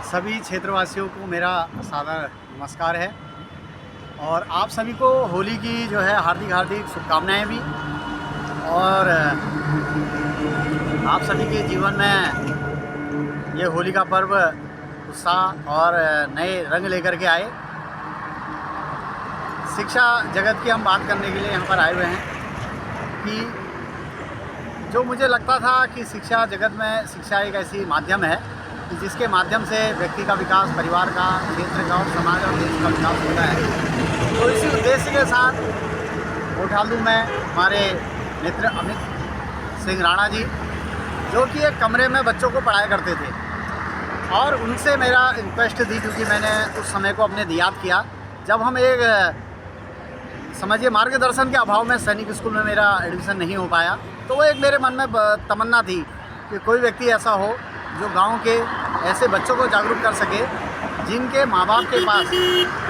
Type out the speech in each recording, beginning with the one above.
सभी क्षेत्रवासियों को मेरा सादर नमस्कार है और आप सभी को होली की जो है हार्दिक हार्दिक शुभकामनाएं भी। और आप सभी के जीवन में ये होली का पर्व उत्साह और नए रंग लेकर के आए। शिक्षा जगत की हम बात करने के लिए यहाँ पर आए हुए हैं कि जो मुझे लगता था कि शिक्षा जगत में शिक्षा एक ऐसी माध्यम है कि जिसके माध्यम से व्यक्ति का विकास, परिवार का, क्षेत्र का और समाज और देश का विकास होता है। तो इसी उद्देश्य के साथ मोठालू में हमारे मित्र अमित सिंह राणा जी, जो कि एक कमरे में बच्चों को पढ़ाया करते थे, और उनसे मेरा रिक्वेस्ट थी, क्योंकि मैंने उस समय को अपने याद किया जब हम एक समझिए मार्गदर्शन के अभाव में सैनिक स्कूल में मेरा एडमिशन नहीं हो पाया। तो वो एक मेरे मन में तमन्ना थी कि कोई व्यक्ति ऐसा हो जो गांव के ऐसे बच्चों को जागरूक कर सके जिनके माँ बाप के पास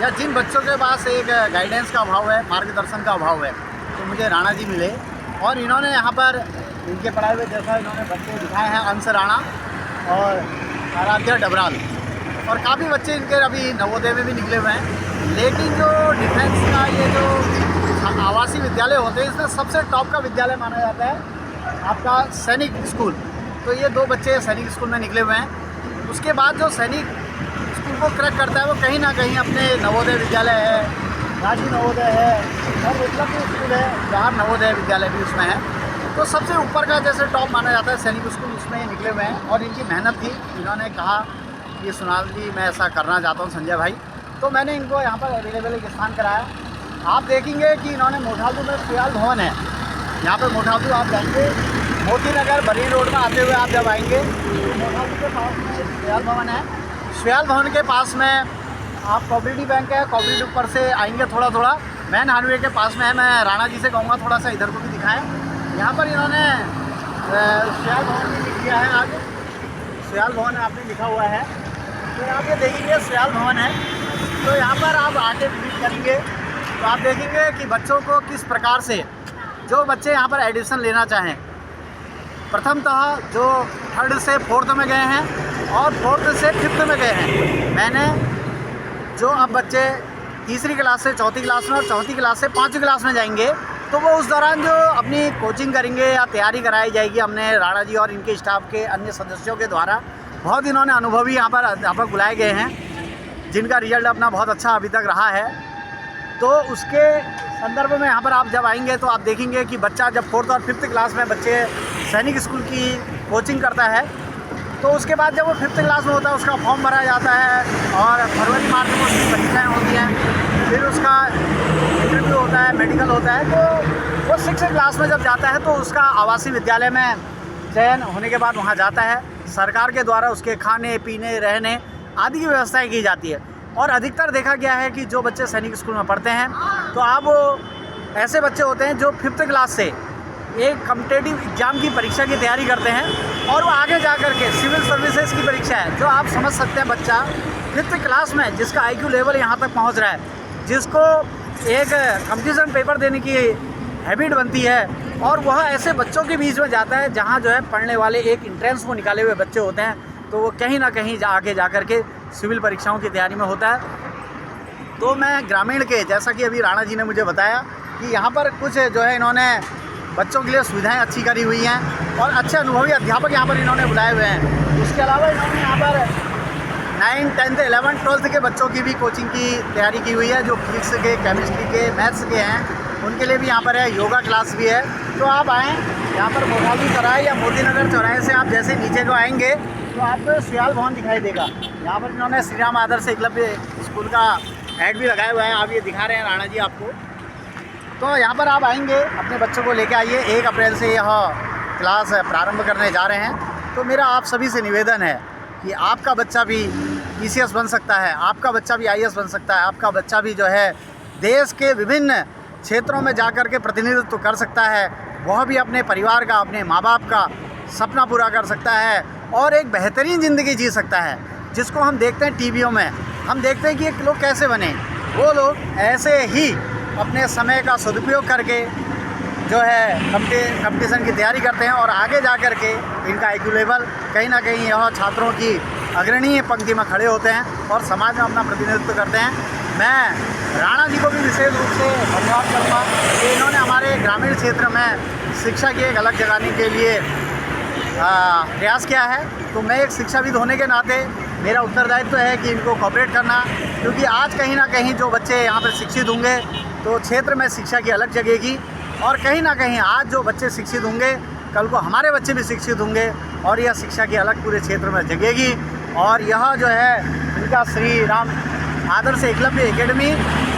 या जिन बच्चों के पास एक गाइडेंस का अभाव है, मार्गदर्शन का अभाव है। तो मुझे राणा जी मिले और इन्होंने यहाँ पर इनके पढ़ाए हुए जैसा इन्होंने बच्चे दिखाए हैं, अंश राणा और आराध्या डबराल, और काफ़ी बच्चे इनके अभी नवोदय में भी निकले हुए हैं। लेकिन जो डिफेंस का ये जो आवासीय विद्यालय होते हैं, इसमें सबसे टॉप का विद्यालय माना जाता है आपका सैनिक स्कूल। तो ये दो बच्चे सैनिक स्कूल में निकले हुए हैं। उसके बाद जो सैनिक स्कूल को क्रैक करता है वो कहीं ना कहीं अपने नवोदय विद्यालय है, राजी नवोदय है और उपलब्ध स्कूल है, बिहार नवोदय विद्यालय भी उसमें है। तो सबसे ऊपर का जैसे टॉप माना जाता है सैनिक स्कूल, उसमें निकले हुए हैं। और इनकी मेहनत थी, इन्होंने कहा कि सुनाल जी मैं ऐसा करना चाहता हूँ संजय भाई, तो मैंने इनको यहाँ पर अवेलेबल एक स्थान कराया। आप देखेंगे कि इन्होंने मोठालू में सुयाल भवन है, यहाँ पर मोठालू आप जाएंगे मोती नगर बरी रोड में आते हुए आप जब आएंगे तो मोठालू के पास में सुयाल भवन है। सुयाल भवन के पास में आप कोऑपरेटिव बैंक है, कोऑपरेटिव ऊपर से आएंगे थोड़ा मैन हाईवे के पास में है। मैं राणा जी से कहूँगा थोड़ा सा इधर को भी दिखाएं। यहाँ पर इन्होंने सुयाल भवन भी लिख दिया है, आगे सुयाल भवन आपने लिखा हुआ है। तो आप ये देखेंगे सुयाल भवन है। तो यहाँ पर आप आके विजिट करेंगे तो आप देखेंगे कि बच्चों को किस प्रकार से जो बच्चे यहाँ पर एडमिशन लेना चाहें, प्रथमतः जो 3rd से 4th में गए हैं और 4th से 5th में गए हैं, मैंने जो अब बच्चे 3री क्लास से 4थी क्लास में और 4थी क्लास से 5वीं क्लास में जाएंगे तो वो उस दौरान जो अपनी कोचिंग करेंगे या तैयारी कराई जाएगी, हमने राणा जी और इनके स्टाफ के अन्य सदस्यों के द्वारा बहुत इन्होंने अनुभवी यहाँ पर अध्यापक बुलाए गए हैं, जिनका रिजल्ट अपना बहुत अच्छा अभी तक रहा है। तो उसके संदर्भ में यहाँ पर आप जब आएंगे तो आप देखेंगे कि बच्चा जब 4th और 5th क्लास में बच्चे सैनिक स्कूल की कोचिंग करता है, तो उसके बाद जब वो 5th क्लास में होता है उसका फॉर्म भरा जाता है और फरवरी मार्च में उसकी परीक्षाएँ होती हैं, फिर उसका इंटरव्यू होता है, मेडिकल होता है। तो वो 6th क्लास में जब जाता है तो उसका आवासीय विद्यालय में चयन होने के बाद वहाँ जाता है। सरकार के द्वारा उसके खाने पीने रहने आदि की व्यवस्थाएं की जाती है। और अधिकतर देखा गया है कि जो बच्चे सैनिक स्कूल में पढ़ते हैं तो आप वो ऐसे बच्चे होते हैं जो 5th क्लास से एक कॉम्पिटिटिव एग्ज़ाम की परीक्षा की तैयारी करते हैं और वो आगे जा कर के सिविल सर्विसेज की परीक्षा है, जो आप समझ सकते हैं बच्चा 5th क्लास में जिसका IQ लेवल यहाँ तक पहुँच रहा है, जिसको एक कंपटीशन पेपर देने की हैबिट बनती है, और वह ऐसे बच्चों के बीच में जाता है जहाँ जो है पढ़ने वाले एक इंट्रेंस को निकाले हुए बच्चे होते हैं। तो वो कहीं ना कहीं आगे जा कर के सिविल परीक्षाओं की तैयारी में होता है। तो मैं ग्रामीण के, जैसा कि अभी राणा जी ने मुझे बताया कि यहाँ पर कुछ जो है इन्होंने बच्चों के लिए सुविधाएं अच्छी करी हुई हैं और अच्छे अनुभवी अध्यापक यहाँ पर इन्होंने बुलाए हुए हैं। उसके अलावा इन्होंने यहाँ पर 9th, 10th, 11th, 12th के बच्चों की भी कोचिंग की तैयारी की हुई है, जो फिजिक्स के, केमिस्ट्री के, मैथ्स के हैं, उनके लिए भी यहाँ पर है। योगा क्लास भी है। तो आप आएँ यहाँ पर मोठालू चौराहे या मोती नगर चौराहे से आप जैसे नीचे को आएंगे तो आपको सुयाल भवन दिखाई देगा। यहाँ पर इन्होंने श्री राम आदर्श एकलव्य स्कूल का ऐड भी लगाया हुआ है, आप ये दिखा रहे हैं राणा जी आपको। तो यहाँ पर आप आएंगे, अपने बच्चों को लेके आइए। 1 अप्रैल से यह क्लास प्रारंभ करने जा रहे हैं। तो मेरा आप सभी से निवेदन है कि आपका बच्चा भी PCS बन सकता है, आपका बच्चा भी IAS बन सकता है, आपका बच्चा भी जो है देश के विभिन्न क्षेत्रों में जा कर के प्रतिनिधित्व कर सकता है, वह भी अपने परिवार का, अपने माँ बाप का सपना पूरा कर सकता है और एक बेहतरीन ज़िंदगी जी सकता है। जिसको हम देखते हैं टीवियों में, हम देखते हैं कि ये लोग कैसे बने, वो लोग ऐसे ही अपने समय का सदुपयोग करके जो है कंपटीशन की तैयारी करते हैं और आगे जा कर के इनका IQ लेवल कहीं ना कहीं यह छात्रों की अग्रणी पंक्ति में खड़े होते हैं और समाज में अपना प्रतिनिधित्व करते हैं। मैं राणा जी को भी विशेष रूप से धन्यवाद करूँगा कि इन्होंने हमारे ग्रामीण क्षेत्र में शिक्षा की एक अलग जगाने के लिए प्रयास किया है। तो मैं एक शिक्षाविद होने के नाते मेरा उत्तरदायित्व है कि इनको कोऑपरेट करना, क्योंकि आज कहीं ना कहीं जो बच्चे यहाँ पर शिक्षित होंगे तो क्षेत्र में शिक्षा की अलग जगेगी, और कहीं ना कहीं आज जो बच्चे शिक्षित होंगे कल को हमारे बच्चे भी शिक्षित होंगे और यह शिक्षा की अलग पूरे क्षेत्र में जगेगी। और यह जो है इनका श्री राम आदर्श एकलव्य एकेडमी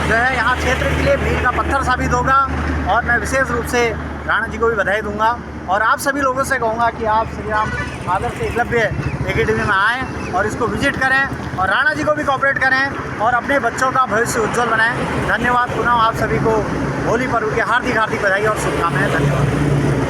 जो है यहाँ क्षेत्र के लिए मील का पत्थर साबित होगा। और मैं विशेष रूप से राणा जी को भी बधाई दूंगा और आप सभी लोगों से कहूँगा कि आप श्री राम आदर्श एकलव्य एकेडमी में आएँ और इसको विजिट करें और राणा जी को भी कोऑपरेट करें और अपने बच्चों का भविष्य उज्जवल बनाएं। धन्यवाद। पुनः आप सभी को होली पर्व की हार्दिक बधाई और शुभकामनाएं। धन्यवाद।